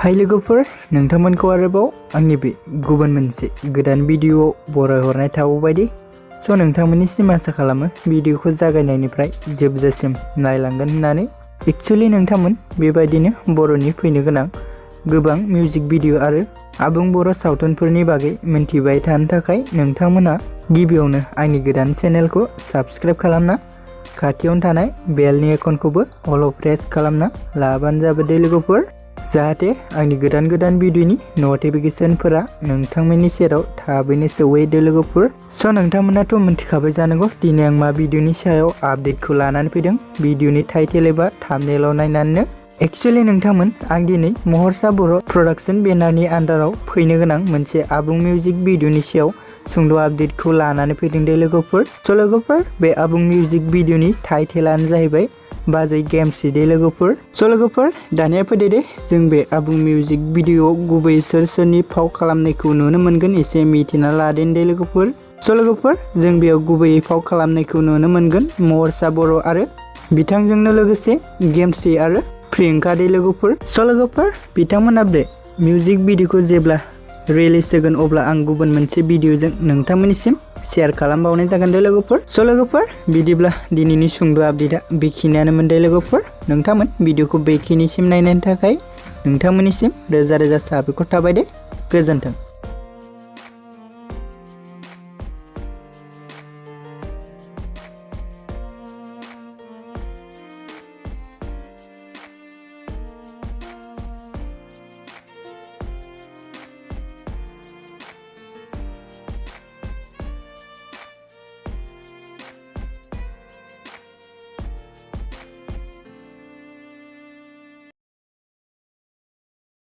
हाय लोगोफोर, नोंथांमोनखौ आरोबाव आंनि बे गुबुन मोनसे गोदान भिडिअ बरायहरनाय थाबावबायदि। नोंथांमोननिसिम आसा खालामो भिडिअखौ जागायनायनिफ्राय जोबजासिम नायलांगोन होननानै। एक्चुअली नोंथांमोन बेबायदिनो बर'नि फैनो गोनां गोबां मिउजिक भिडिअ आरो आबुं बर' सावथुनफोरनि बागै मिन्थिबाय थानो थाखाय नोंथांमोना गिबियावनो आंनि गोदान चेनेलखौ साबस्क्राइब खालामना खाथियावनो थानाय बेलनि आइकनखौबो अल प्रेस खालामना लाबानो जाबाय लोगोफोर, जाहाथे आंनि गोदान भिडिअनि नटिफिकेशनफोरा नोंथांमोननि सेराव थाबैनो सौहैयो लोगोफोर। नोंथांमोनाथ' मिन्थिखाबाय जानांगौ दिनै आं मा भिडिअनि सायाव आपडेटखौ लानानै फैदों। भिडिअनि टाइटेल एबा थाम्बनेइलाव नायनानैनो। एक्चुअली नोंथांमोन, आं दिनै महारसा बर' प्रडाक्शन बेनारनि आन्डाराव फैनो गोनां मोनसे आबुं मिउजिक भिडिअनि सायाव सुंद' आपडेटखौ लानानै फैदों लोगोफोर। लोगोफोर, बे आबुं मिउजिक भिडिअनि टाइटेलानो जाहैबाय बाजै गेमस्रि लोगोफोर। लोगोफोर, दानिया फैदो दे जों बे आबुं मिउजिक भिडिअआव गुबै सोरनि फाव खालामनायखौ नुनो मोनगोन एसे मिथिना लादेन लोगोफोर। लोगोफोर, जों बेयाव गुबैयै फाव खालामनायखौ नुनो मोनगोन महारसा बर' आरो बिथांजोंनो लोगोसे गेमस्रि आरो प्रियंका लोगोफोर। लोगोफोर, बिथांमोना बे मिउजिक भिडिअखौ जेब्ला रिलिज जागोन अब्ला आं गुबुन मोनसे भिडिअजों नोंथांमोननिसिम शेयार खालामबावनाय जागोन लोगोफोर। लोगोफोर, बिदिब्ला दिनैनि सुंद' आपडेटआ बेखिनियानोमोन लोगोफोर। नोंथांमोन भिडिअखौ बेखिनिसिम नायनायनि थाखाय नोंथांमोननिसिम रोजा रोजा साबायखर थाबाय गोजोन्थों।